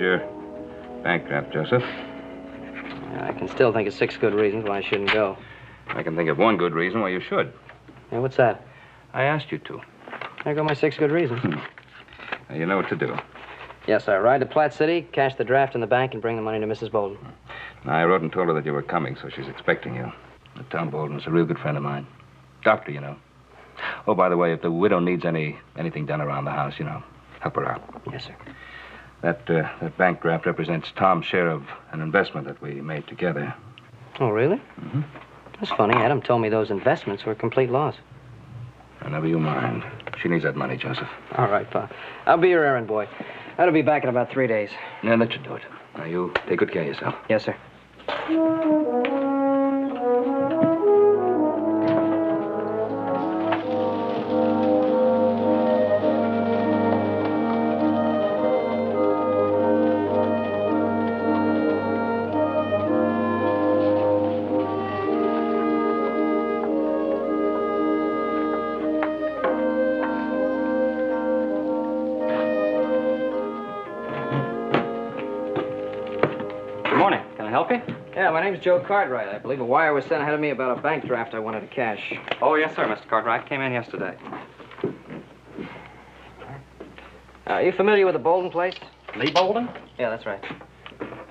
your bank draft, Joseph. I can still think of 6 good reasons why I shouldn't go. I can think of one good reason why you should. Yeah, what's that? I asked you to. There go my 6 good reasons. Now, you know what to do. Yes, sir. Ride to Platte City, cash the draft in the bank, and bring the money to Mrs. Bolden. Now, I wrote and told her that you were coming, so she's expecting you. Tom Bolden's a real good friend of mine. Doctor, you know. Oh, by the way, if the widow needs anything done around the house, help her out. Yes, sir. That bank draft represents Tom's share of an investment that we made together. Oh, really? Mm-hmm. That's funny. Adam told me those investments were a complete loss. Never you mind. She needs that money, Joseph. All right, Pa. I'll be your errand boy. I'll be back in about 3 days. Yeah, that should do it. Now, you take good care of yourself. Yes, sir. Yeah, my name's Joe Cartwright. I believe a wire was sent ahead of me about a bank draft I wanted to cash. Oh, yes, sir, Mr. Cartwright. Came in yesterday. Are you familiar with the Bolden place? Lee Bolden? Yeah, that's right.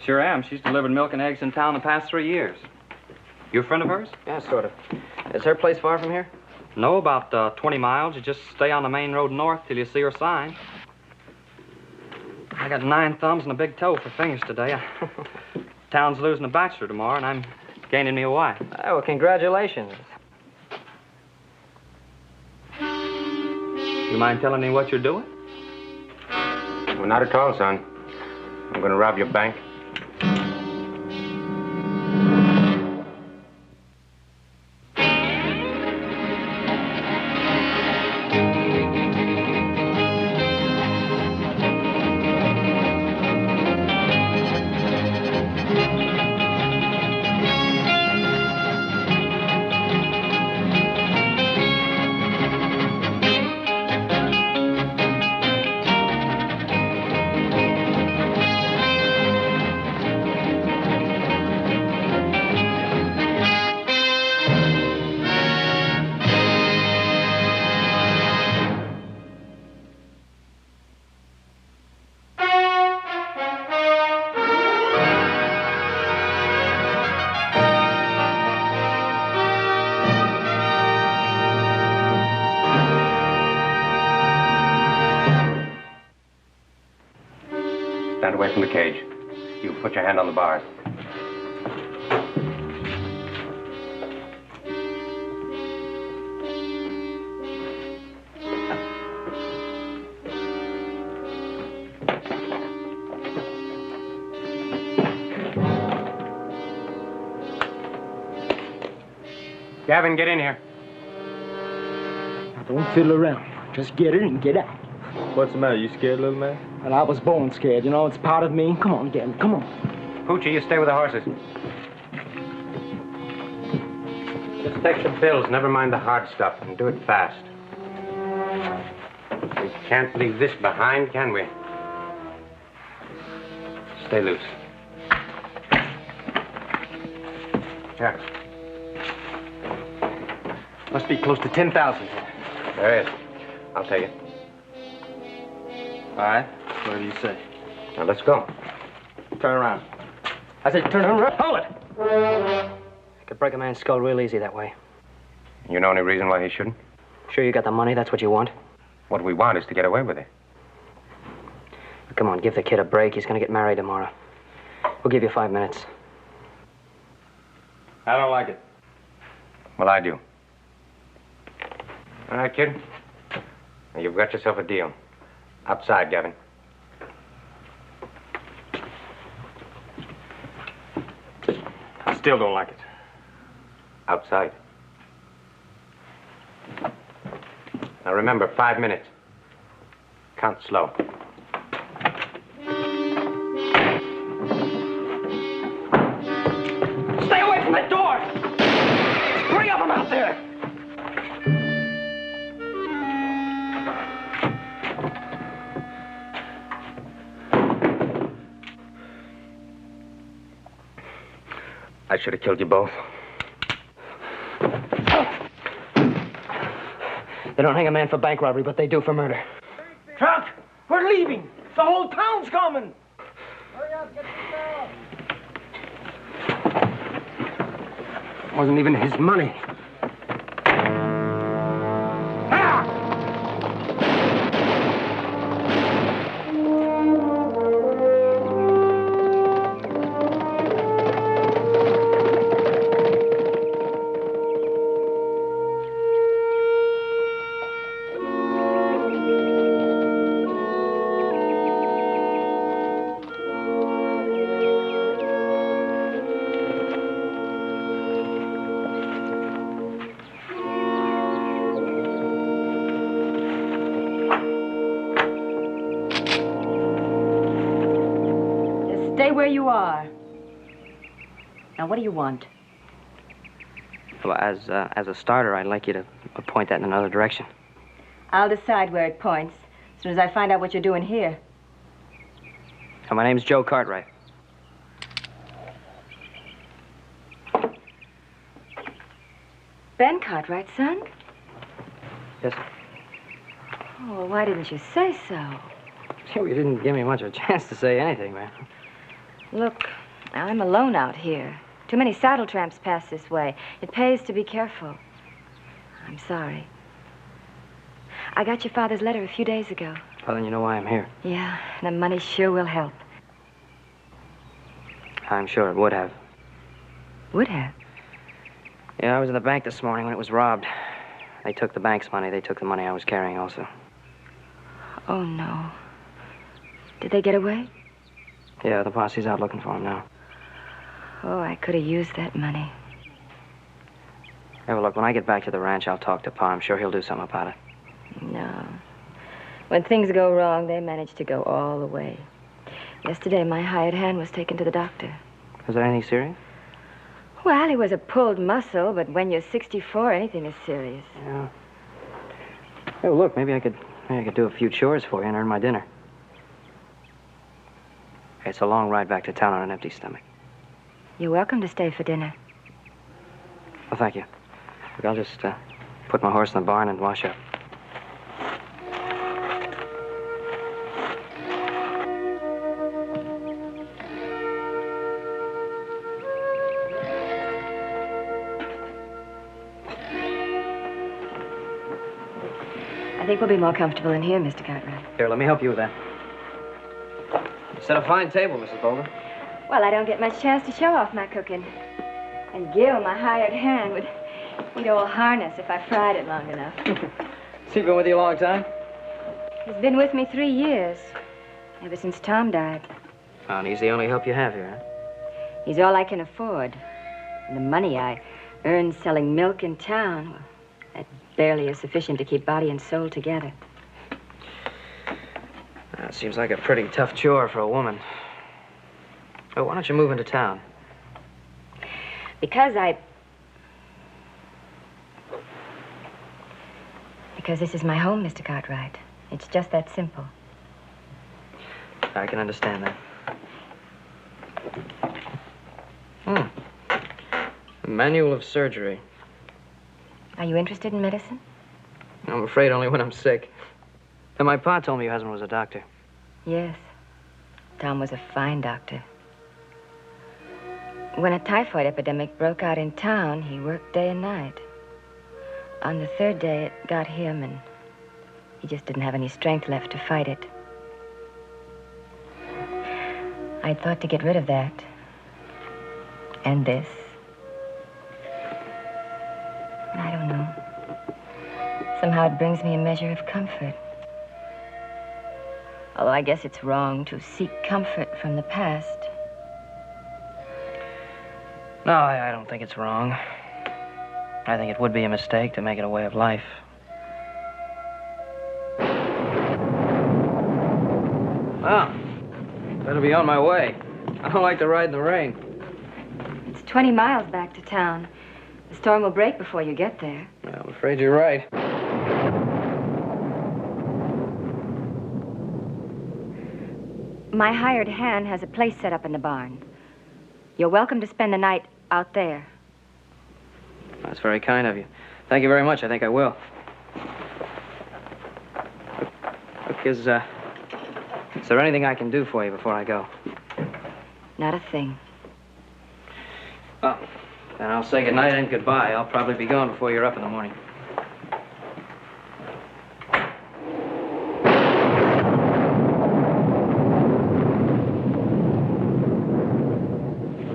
Sure am. She's delivered milk and eggs in town the past 3 years. You a friend of hers? Yeah, sort of. Is her place far from here? No, about 20 miles. You just stay on the main road north till you see her sign. I got 9 thumbs and a big toe for fingers today. Town's losing a bachelor tomorrow, and I'm gaining me a wife. Oh, well, congratulations. You mind telling me what you're doing? Well, not at all, son. I'm going to rob your bank. Stand away from the cage. You put your hand on the bars. Gavin, get in here. Now, don't fiddle around. Just get it and get out. What's the matter? You scared, little man? And I was born scared, it's part of me. Come on, Gavin, come on. Poochie, you stay with the horses. Just take the bills, never mind the hard stuff, and do it fast. We can't leave this behind, can we? Stay loose. Here. Must be close to 10,000 here. There is. I'll tell you. All right, whatever you say. Now, let's go. Turn around. I said turn around. Hold it! I could break a man's skull real easy that way. You know any reason why he shouldn't? Sure you got the money? That's what you want? What we want is to get away with it. Come on, give the kid a break. He's gonna get married tomorrow. We'll give you 5 minutes. I don't like it. Well, I do. All right, kid. Now, you've got yourself a deal. Outside, Gavin. I still don't like it. Outside. Now, remember, 5 minutes. Count slow. Stay away from that door! Bring up him out there! I should have killed you both. They don't hang a man for bank robbery, but they do for murder. Truck, we're leaving. The whole town's coming. It wasn't even his money. Stay where you are. Now, what do you want? Well, as a starter, I'd like you to point that in another direction. I'll decide where it points as soon as I find out what you're doing here. Oh, my name's Joe Cartwright. Ben Cartwright's son? Yes. Oh, well, why didn't you say so? You didn't give me much of a chance to say anything, man. Look, I'm alone out here. Too many saddle tramps pass this way. It pays to be careful. I'm sorry. I got your father's letter a few days ago. Well, then you know why I'm here. Yeah, the money sure will help. I'm sure it would have. Would have? Yeah, I was in the bank this morning when it was robbed. They took the bank's money. They took the money I was carrying also. Oh, no. Did they get away? Yeah, the posse's out looking for him now. Oh, I could have used that money. Hey, well, look, when I get back to the ranch, I'll talk to Pa. I'm sure he'll do something about it. No. When things go wrong, they manage to go all the way. Yesterday, my hired hand was taken to the doctor. Was there anything serious? Well, he was a pulled muscle, but when you're 64, anything is serious. Yeah. Hey, well, look, maybe I could do a few chores for you and earn my dinner. Hey, it's a long ride back to town on an empty stomach. You're welcome to stay for dinner. Well, thank you. Look, I'll just put my horse in the barn and wash up. I think we'll be more comfortable in here, Mr. Cartwright. Here, let me help you with that. You set a fine table, Mrs. Bolden. Well, I don't get much chance to show off my cooking. And Gil, my hired hand, would eat old harness if I fried it long enough. Has he been with you a long time? He's been with me 3 years, ever since Tom died. Oh, and he's the only help you have here, huh? He's all I can afford. And the money I earn selling milk in town, well, that barely is sufficient to keep body and soul together. That seems like a pretty tough chore for a woman. Oh, why don't you move into town? Because this is my home, Mr. Cartwright. It's just that simple. I can understand that. A manual of surgery. Are you interested in medicine? I'm afraid only when I'm sick. And my pa told me your husband was a doctor. Yes. Tom was a fine doctor. When a typhoid epidemic broke out in town, he worked day and night. On the 3rd day, it got him, and he just didn't have any strength left to fight it. I'd thought to get rid of that. And this. I don't know. Somehow it brings me a measure of comfort. Although I guess it's wrong to seek comfort from the past. No, I don't think it's wrong. I think it would be a mistake to make it a way of life. Well, better be on my way. I don't like to ride in the rain. It's 20 miles back to town. The storm will break before you get there. Well, I'm afraid you're right. My hired hand has a place set up in the barn. You're welcome to spend the night out there. That's very kind of you. Thank you very much. I think I will. Look, is there anything I can do for you before I go? Not a thing. Oh, then I'll say goodnight and goodbye. I'll probably be gone before you're up in the morning.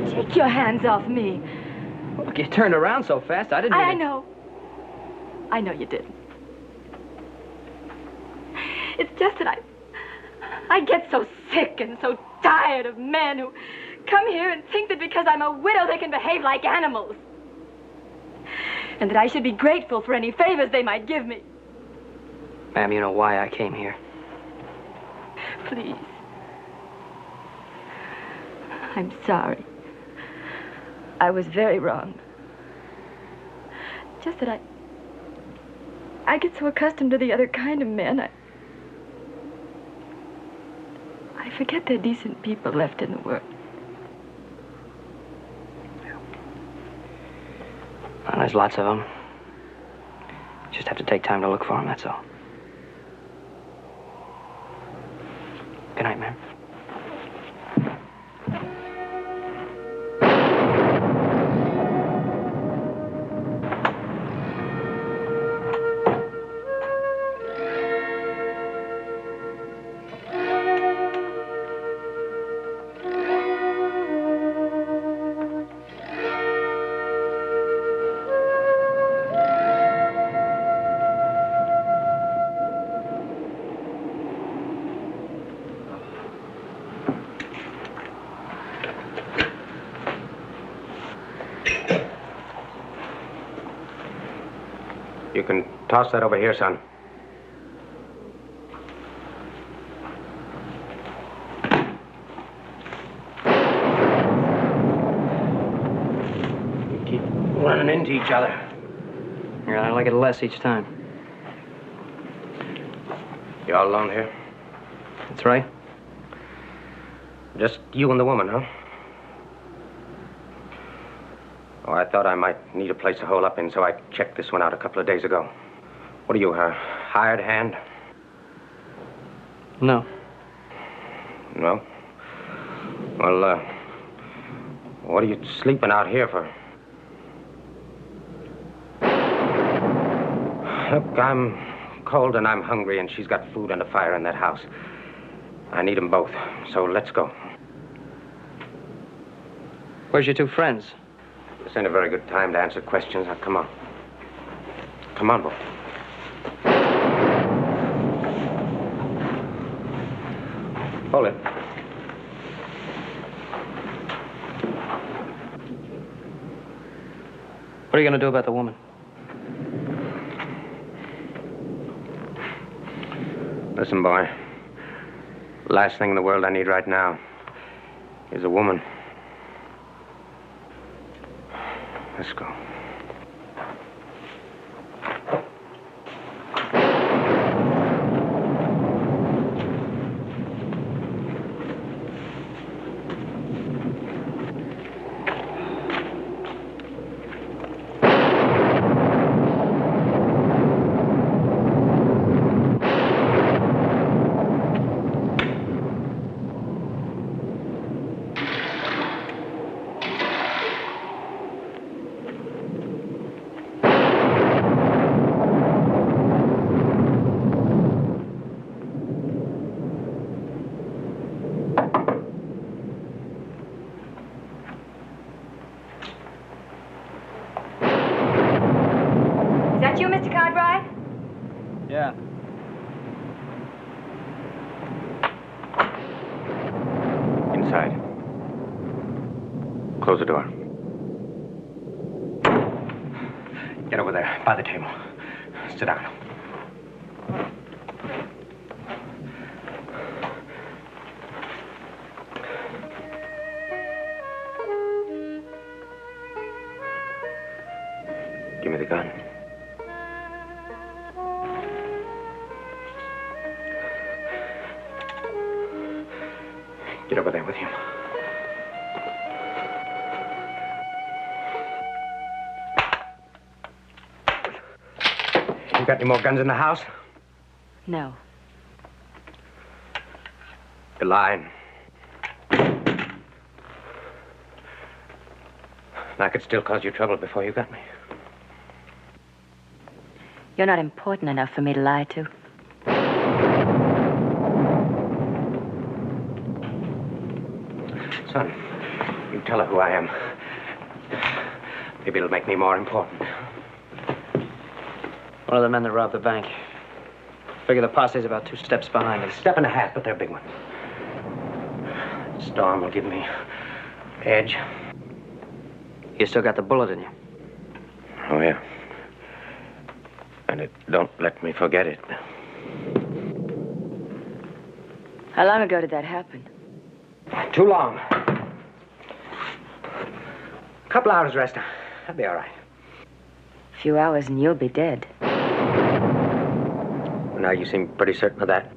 Take your hands off me. Look, you turned around so fast, I didn't I mean to- know. I know you didn't. It's just that I get so sick and so tired of men who come here and think that because I'm a widow they can behave like animals. And that I should be grateful for any favors they might give me. Ma'am, you know why I came here. Please. I'm sorry. I was very wrong. Just that I get so accustomed to the other kind of men, I forget they're decent people left in the world. Well, there's lots of them. Just have to take time to look for them, that's all. Good night, ma'am. You can toss that over here, son. You keep running into each other. Yeah, I like it less each time. You all alone here? That's right. Just you and the woman, huh? Oh, I thought I might need a place to hole up in, so I checked this one out a couple of days ago. What are you, her hired hand? No. No? Well, what are you sleeping out here for? Look, I'm cold and I'm hungry, and she's got food and a fire in that house. I need them both, so let's go. Where's your two friends? This ain't a very good time to answer questions. Now, come on. Come on, boy. Hold it. What are you going to do about the woman? Listen, boy. Last thing in the world I need right now is a woman. Let's go. Is that you, Mr. Cartwright? Yeah. Inside. Close the door. Get over there, by the table. Sit down. Give me the gun. Get over there with him. You got any more guns in the house? No. You're lying. I could still cause you trouble before you got me. You're not important enough for me to lie to. Son, you tell her who I am. Maybe it'll make me more important. One of the men that robbed the bank. Figure the posse's about 2 steps behind us. Step and a half, but they're a big one. Storm will give me edge. You still got the bullet in you. Oh, yeah. And it don't let me forget it. How long ago did that happen? Too long. A couple hours rest. I'll be all right. A few hours and you'll be dead. Now you seem pretty certain of that.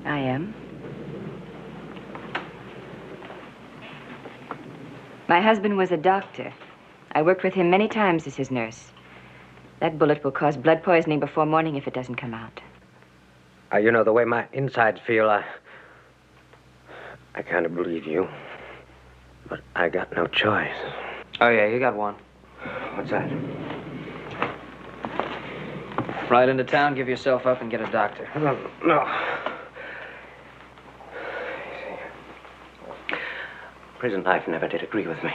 I am. My husband was a doctor. I worked with him many times as his nurse. That bullet will cause blood poisoning before morning if it doesn't come out. You know, the way my insides feel, I kind of believe you. But I got no choice. Oh, yeah, you got one. What's that? Ride into town, give yourself up, and get a doctor. No. Prison life never did agree with me.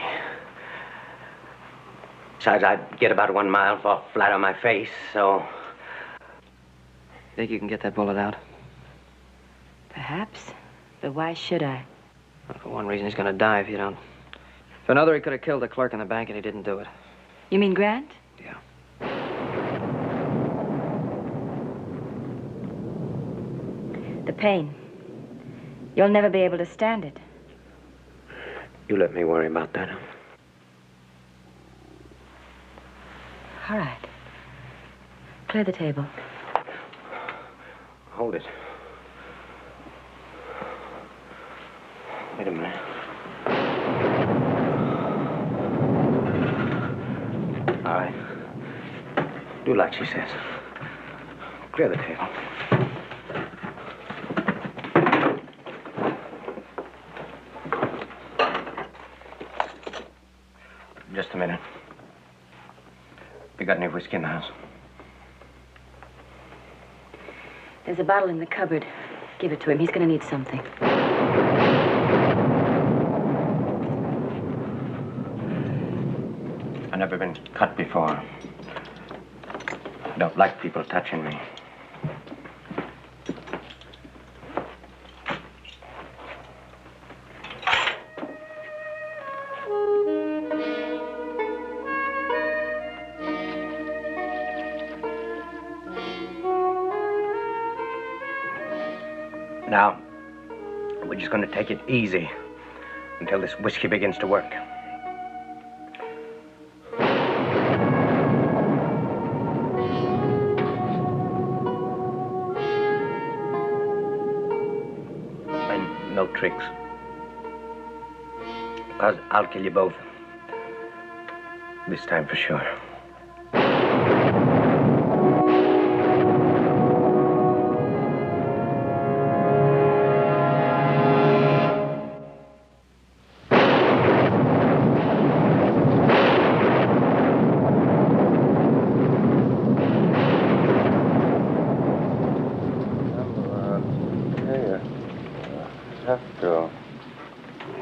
Besides, I'd get about 1 mile, fall flat on my face, so... Think you can get that bullet out? Perhaps. But why should I? Well, for one reason, he's gonna die if you don't. For another, he could have killed the clerk in the bank, and he didn't do it. You mean Grant? Yeah. The pain. You'll never be able to stand it. You let me worry about that. All right. Clear the table. Hold it. Wait a minute. All right. Do like she says. Clear the table. Just a minute. You got any whiskey in the house? There's a bottle in the cupboard. Give it to him. He's going to need something. I've never been cut before. I don't like people touching me. Now, we're just going to take it easy until this whiskey begins to work. And no tricks. Because I'll kill you both. This time for sure.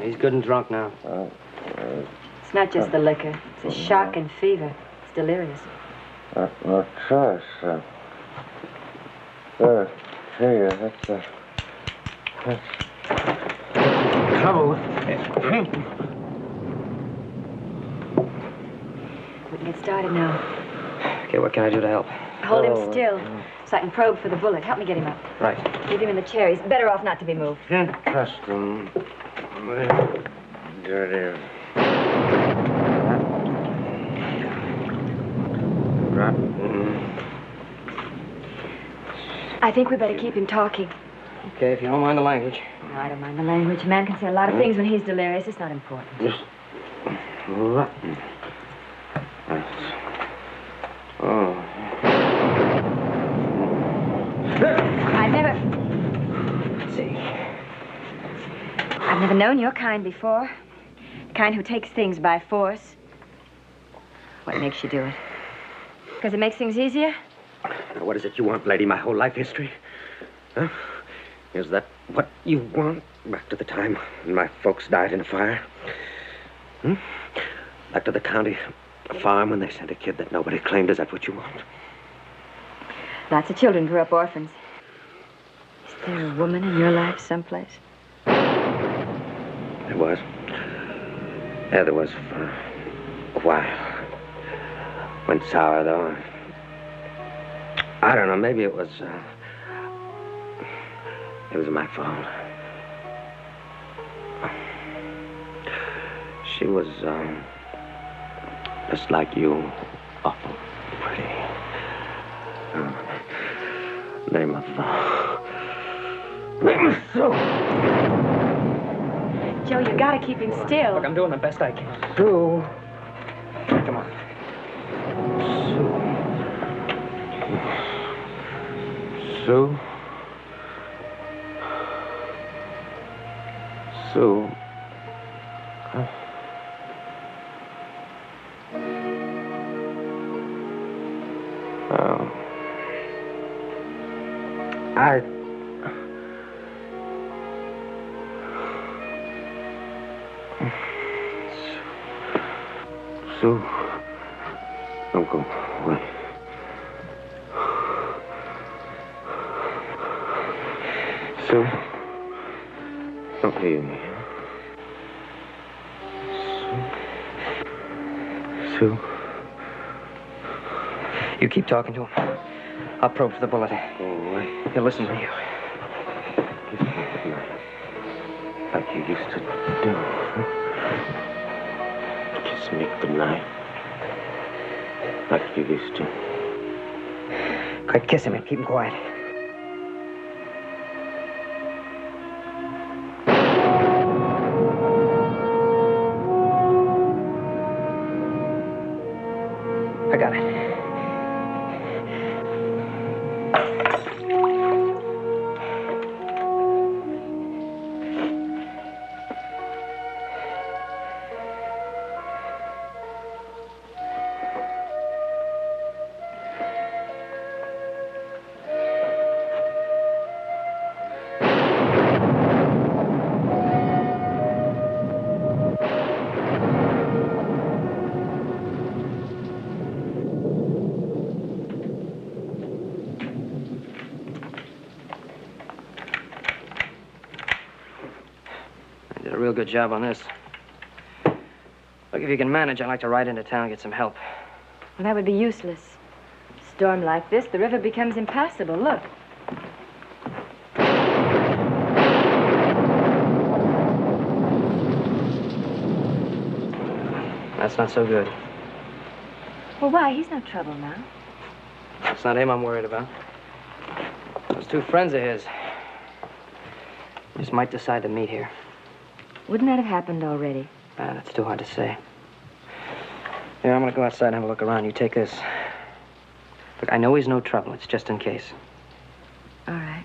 He's good and drunk now. It's not just the liquor. It's a shock and fever. It's delirious. No choice. Here, that's trouble with drinking. We can get started now. Okay, what can I do to help? Hold him still so I can probe for the bullet. Help me get him up. Right. Leave him in the chair. He's better off not to be moved. Can't trust him. Dirty. I think we better keep him talking. Okay, if you don't mind the language. No, I don't mind the language. A man can say a lot of things when he's delirious. It's not important. Just rotten. Oh. I've never known your kind before. The kind who takes things by force. What makes you do it? Because it makes things easier? Now, what is it you want, lady? My whole life history? Huh? Is that what you want? Back to the time when my folks died in a fire? Hmm? Back to the county farm when they sent a kid that nobody claimed? Is that what you want? Lots of children grew up orphans. Is there a woman in your life someplace? There was. Yeah, there was for a while. Went sour, though. I don't know, maybe it was my fault. She was, just like you, awful pretty. Name of Sue. Joe, you gotta keep him still. Look, I'm doing the best I can. Sue. Come on. Sue. Sue. Oh. Sue. Don't go away. Sue. Don't leave me. Sue. You keep talking to him. I'll probe for the bullet. Go away. He'll listen to you. Kiss me goodnight. Like you used to do. Kiss me goodnight. Like you used to. Quick, kiss him and keep him quiet. I got it. Did a real good job on this. Look, if you can manage, I'd like to ride into town and get some help. Well, that would be useless. Storm like this, the river becomes impassable. Look. That's not so good. Well, why? He's no trouble now. It's not him I'm worried about. Those two friends of his just might decide to meet here. Wouldn't that have happened already? That's too hard to say. Yeah, I'm gonna go outside and have a look around. You take this. Look, I know he's no trouble. It's just in case. All right.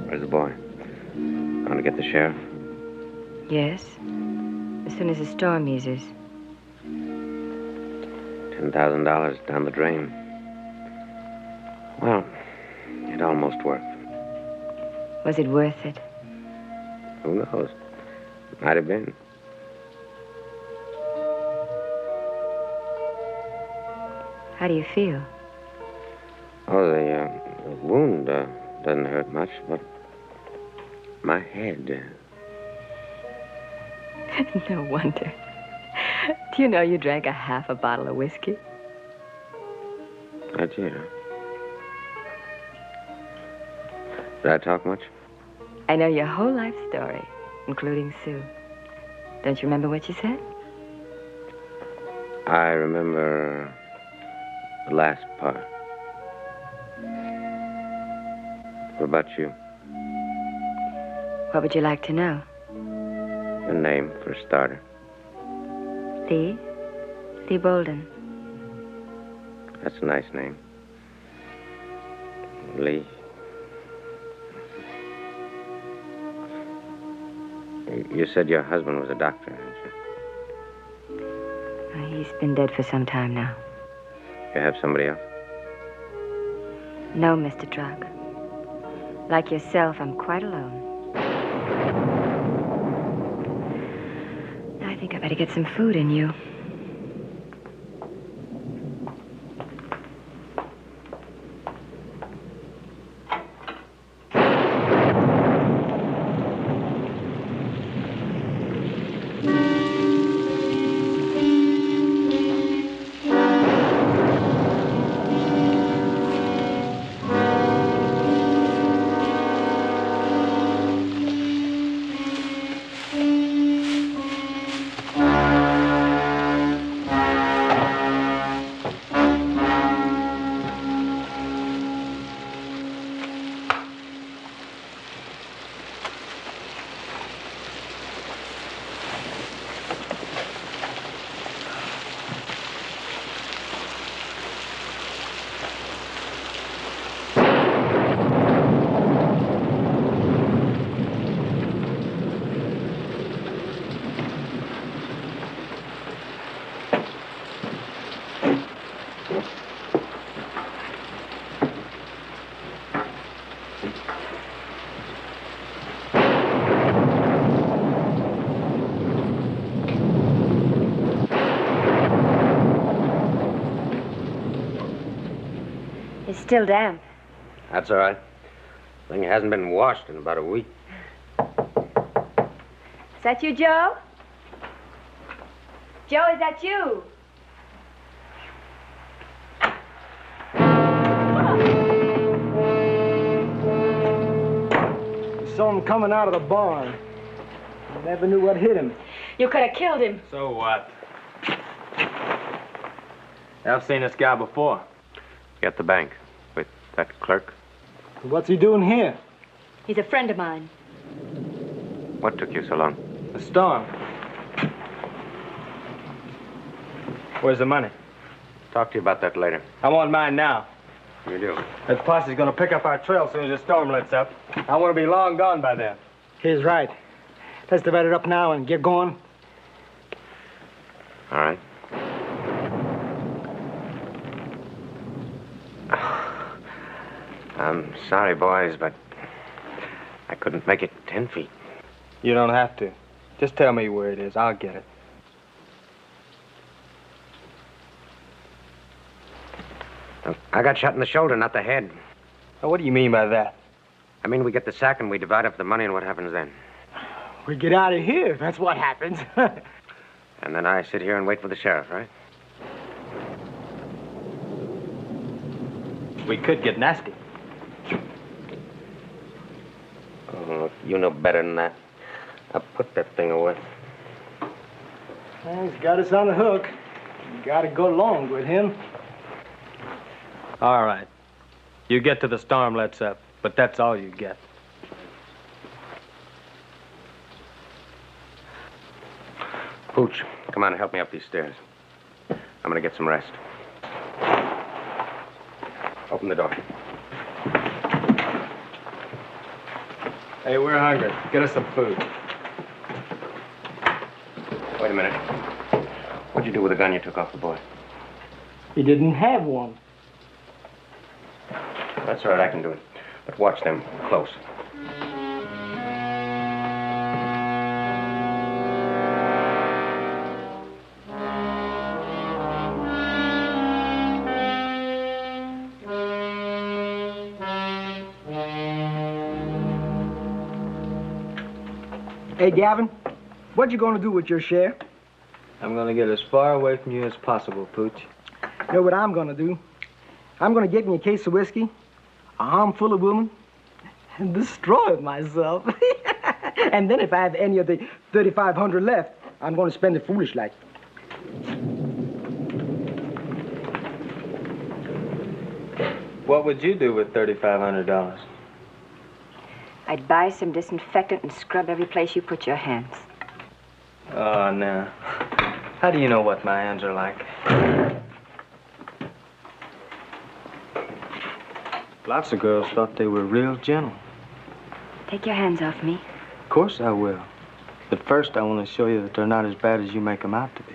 Where's the boy? Want to get the sheriff? Yes. As soon as the storm eases. $10,000 down the drain. Well, it almost worked. Was it worth it? Who knows? Might have been. How do you feel? Oh, the wound doesn't hurt much, but my head. No wonder. Do you know you drank a half a bottle of whiskey? I did, huh? Did I talk much? I know your whole life story, including Sue. Don't you remember what you said? I remember the last part. What about you? What would you like to know? Your name, for a starter. Lee? Lee Bolden. That's a nice name. Lee. You said your husband was a doctor, didn't you? He's been dead for some time now. You have somebody else? No, Mr. Truck. Like yourself, I'm quite alone. I think I better get some food in you. It's still damp. That's all right. Thing hasn't been washed in about a week. Is that you, Joe? Joe, is that you? We saw him coming out of the barn. We never knew what hit him. You could have killed him. So what? I've seen this guy before. At the bank with that clerk. What's he doing here? He's a friend of mine. What took you so long? The storm. Where's the money? Talk to you about that later. I want mine now. You do. That posse's gonna pick up our trail as soon as the storm lets up. I want to be long gone by then. He's right. Let's divide it up now and get going. All right. I'm sorry, boys, but I couldn't make it 10 feet. You don't have to. Just tell me where it is. I'll get it. I got shot in the shoulder, not the head. Now, what do you mean by that? I mean, we get the sack and we divide up the money, and what happens then? We get out of here. That's what happens. And then I sit here and wait for the sheriff, right? We could get nasty. Oh, you know better than that. I'll put that thing away. Well, he's got us on the hook. You gotta go along with him. All right. You get to the storm lets up, but that's all you get. Pooch, come on and help me up these stairs. I'm gonna get some rest. Open the door. Hey, we're hungry. Get us some food. Wait a minute. What'd you do with the gun you took off the boy? He didn't have one. That's all right, I can do it. But watch them close. Hey, Gavin, what you gonna do with your share? I'm gonna get as far away from you as possible, Pooch. You know what I'm gonna do? I'm gonna get me a case of whiskey, a armful of women, and destroy myself. And then if I have any of the 3,500 left, I'm gonna spend it foolish like. What would you do with $3,500? I'd buy some disinfectant and scrub every place you put your hands. Oh, no. How do you know what my hands are like? Lots of girls thought they were real gentle. Take your hands off me. Of course I will. But first, I want to show you that they're not as bad as you make them out to be.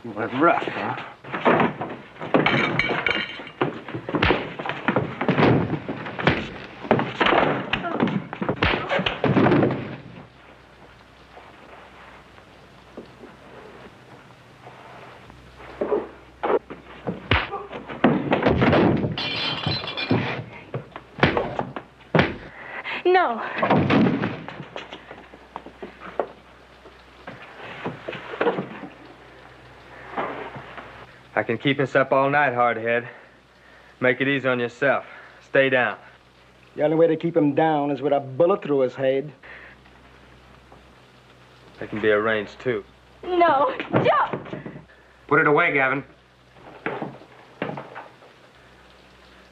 You were rough, huh? No. I can keep us up all night, hardhead. Make it easy on yourself. Stay down. The only way to keep him down is with a bullet through his head. That can be arranged, too. No. Joe! Put it away, Gavin.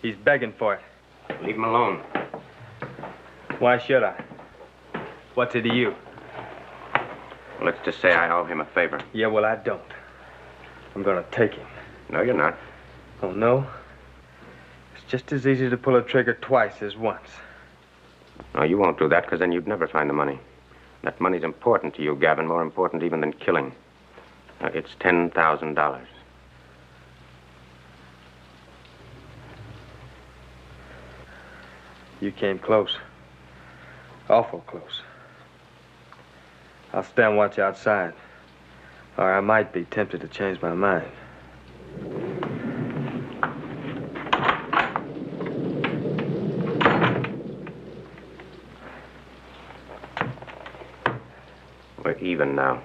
He's begging for it. Leave him alone. Why should I? What's it to you? Let's just say I owe him a favor. Yeah, well, I don't. I'm gonna take him. No, you're not. Oh, no? It's just as easy to pull a trigger twice as once. No, you won't do that, because then you'd never find the money. That money's important to you, Gavin, more important even than killing. It's $10,000. You came close. Awful close. I'll stand watch outside. Or I might be tempted to change my mind. We're even now.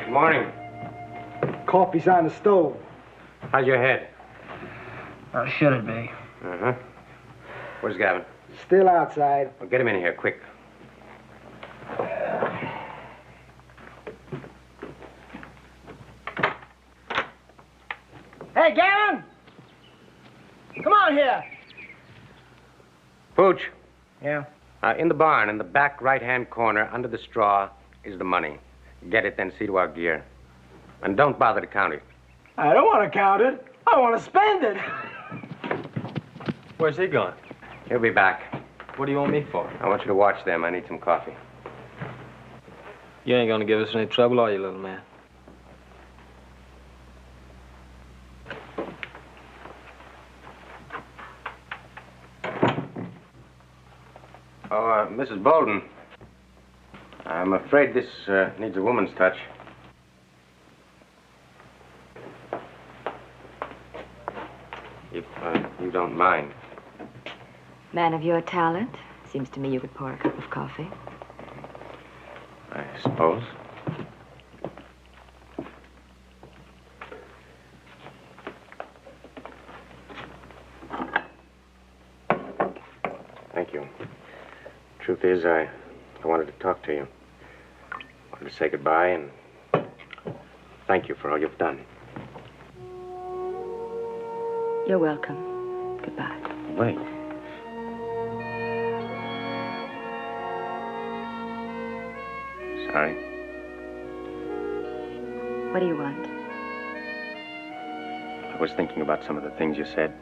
Morning. Coffee's on the stove. How's your head? How should it be? Uh-huh. Where's Gavin? Still outside. Well, get him in here, quick. Hey, Gavin! Come on here. Pooch. Yeah? In the barn, in the back right-hand corner, under the straw, is the money. Get it, then see to our gear. And don't bother to count it. I don't want to count it. I want to spend it. Where's he going? He'll be back. What do you want me for? I want you to watch them. I need some coffee. You ain't gonna give us any trouble, are you, little man? Oh, Mrs. Bolden. I'm afraid this needs a woman's touch. If you don't mind. Man of your talent. Seems to me you could pour a cup of coffee. I suppose. Thank you. Truth is, I wanted to talk to you. I wanted to say goodbye and thank you for all you've done. You're welcome. Goodbye. Wait. Sorry. What do you want? I was thinking about some of the things you said.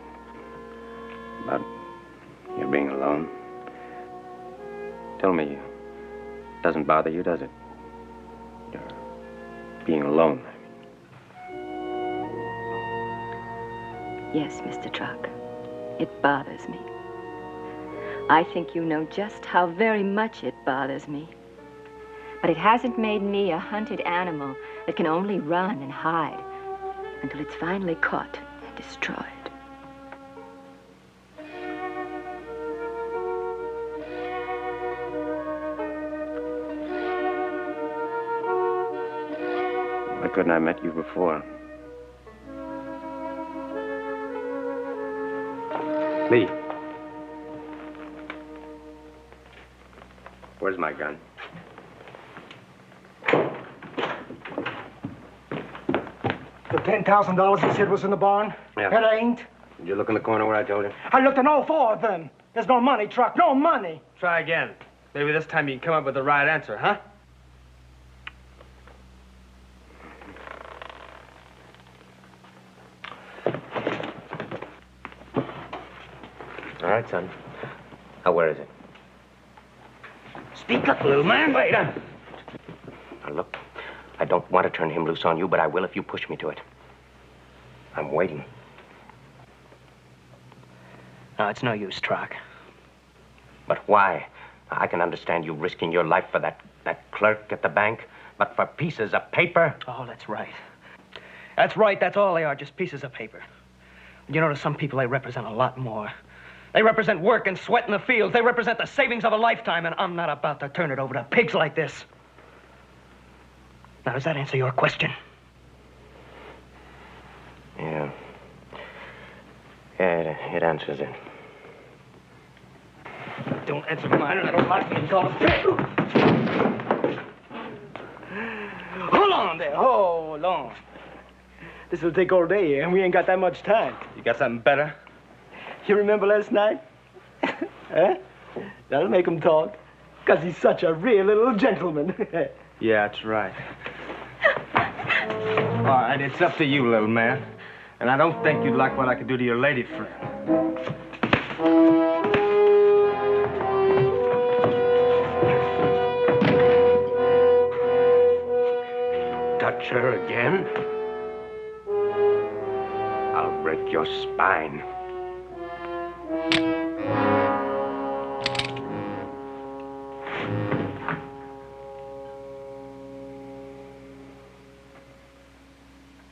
About you being alone. Tell me, it doesn't bother you, does it? You're being alone. Yes, Mr. Truck. It bothers me. I think you know just how very much it bothers me. But it hasn't made me a hunted animal that can only run and hide until it's finally caught and destroyed. Why couldn't I met you before? Lee. Where's my gun? The $10,000 you said was in the barn? Yeah. It ain't. Did you look in the corner where I told you? I looked in all four of them. There's no money, Truck, no money. Try again. Maybe this time you can come up with the right answer, huh? All right, son. Now, where is it? Speak up, little man. Wait, Now, look, I don't want to turn him loose on you, but I will if you push me to it. I'm waiting. No, it's no use, Truck. But why? I can understand you risking your life for that clerk at the bank, but for pieces of paper? Oh, that's right. That's right, that's all they are, just pieces of paper. You know, to some people, they represent a lot more. They represent work and sweat in the fields. They represent the savings of a lifetime, and I'm not about to turn it over to pigs like this. Now, does that answer your question? Yeah. Yeah, it answers it. Don't answer mine, and I don't like being called a pig. Hold on there, hold on. This will take all day, and we ain't got that much time. You got something better? You remember last night? Huh? That'll make him talk. Because he's such a real little gentleman. Yeah, that's right. All right, it's up to you, little man. And I don't think you'd like what I could do to your lady friend. Touch her again? I'll break your spine.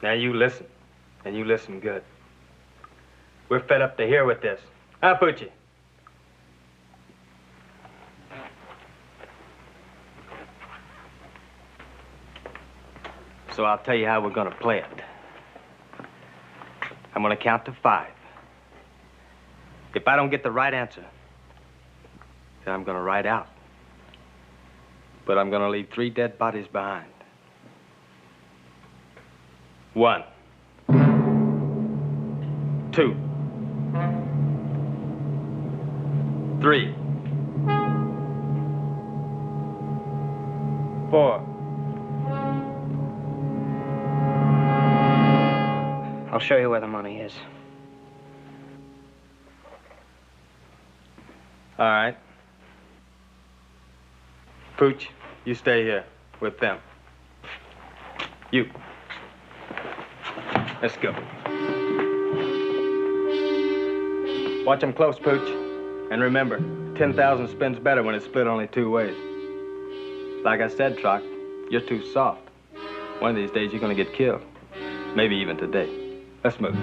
Now you listen, and you listen good. We're fed up to here with this. Huh, Poochie? So I'll tell you how we're gonna play it. I'm gonna count to 5. If I don't get the right answer, then I'm gonna ride out. But I'm gonna leave 3 dead bodies behind. 1, 2, 3, 4. I'll show you where the money is. All right. Pooch, you stay here with them. You. Let's go. Watch them close, Pooch. And remember, 10,000 spins better when it's split only 2 ways. Like I said, Troc, you're too soft. One of these days, you're gonna get killed. Maybe even today. Let's move.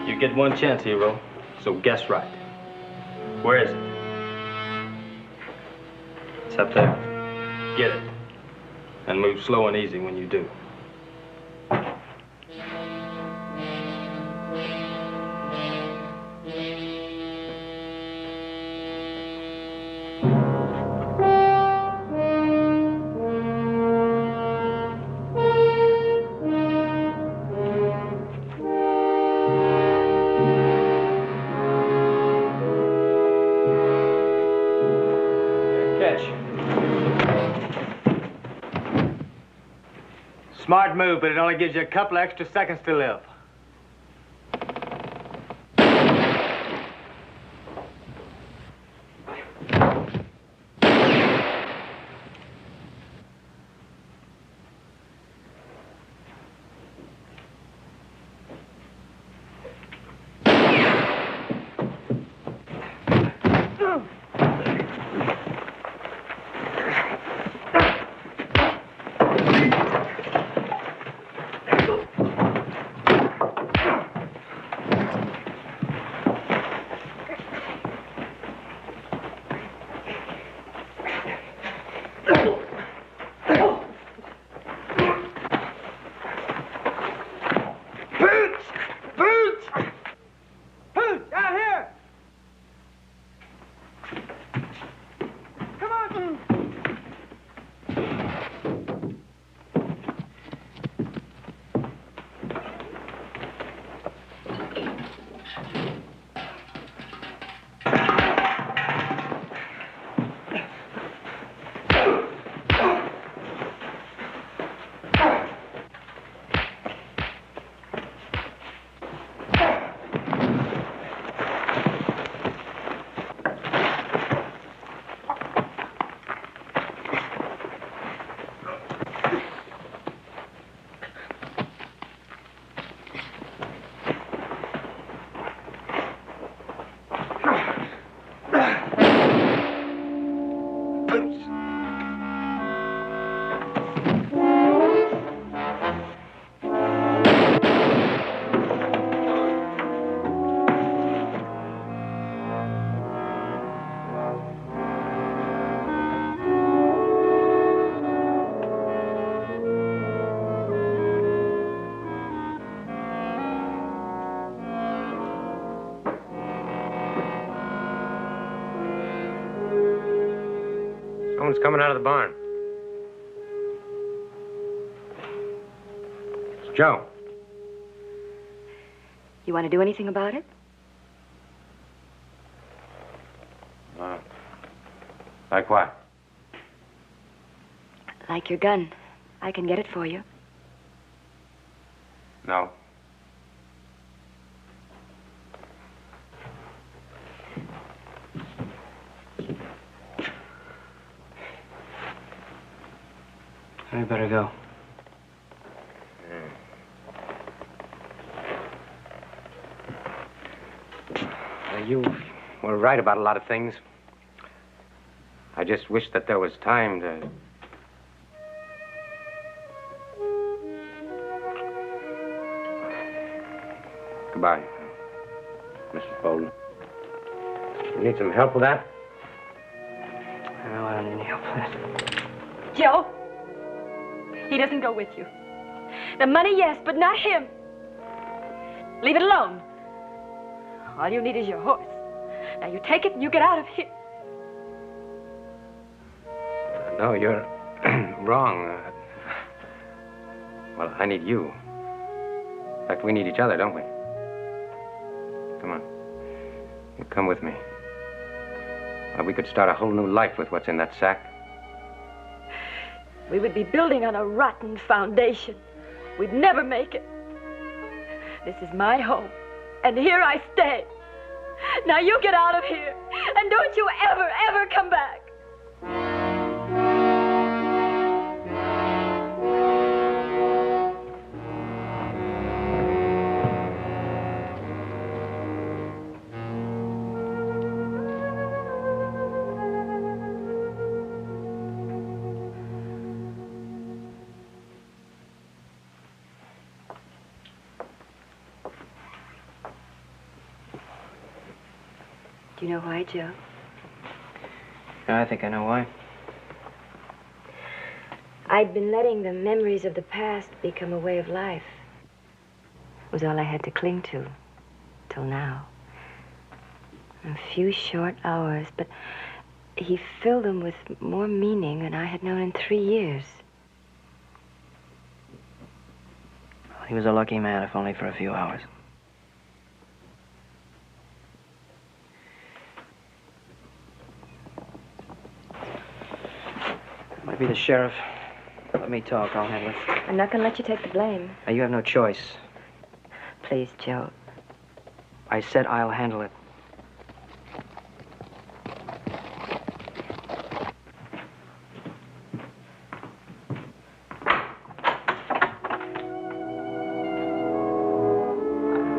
You get one chance, hero, so guess right. Where is it? It's up there. Get it. And move slow and easy when you do. Smart move, but it only gives you a couple extra seconds to live. Someone's coming out of the barn. It's Joe. You want to do anything about it? Like what? Like your gun. I can get it for you. No. I better go. You were right about a lot of things. I just wish that there was time to... Goodbye, Mrs. Bolden. You need some help with that? No, I don't need any help with that. Joe! He doesn't go with you. The money, yes, but not him. Leave it alone. All you need is your horse. Now you take it and you get out of here. No, you're wrong. Well, I need you. In fact, we need each other, don't we? Come on. You come with me. Well, we could start a whole new life with what's in that sack. We would be building on a rotten foundation. We'd never make it. This is my home, and here I stay. Now you get out of here, and don't you ever, ever come back. Do you know why, Joe? I think I know why. I'd been letting the memories of the past become a way of life. It was all I had to cling to, till now. A few short hours, but he filled them with more meaning than I had known in 3 years. He was a lucky man, if only for a few hours. Might be the sheriff. Let me talk. I'll handle it. I'm not going to let you take the blame. Now, you have no choice. Please, Joe. I said I'll handle it.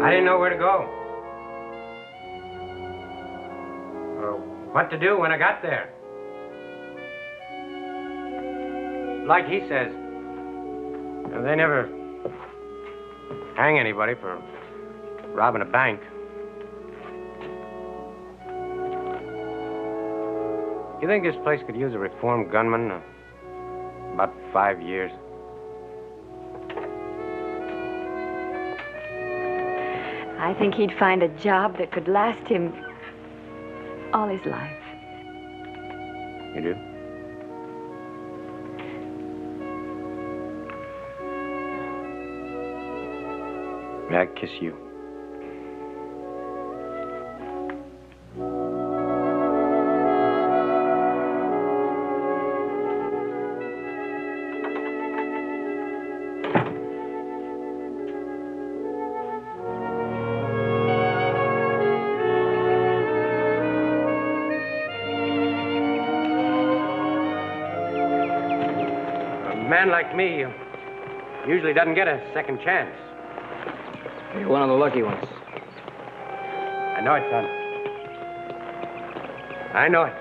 I didn't know where to go. Or what to do when I got there. Like he says, they never hang anybody for robbing a bank. You think this place could use a reformed gunman? About 5 years. I think he'd find a job that could last him all his life. You do? May I kiss you? A man like me usually doesn't get a second chance. You're one of the lucky ones. I know it, son. I know it.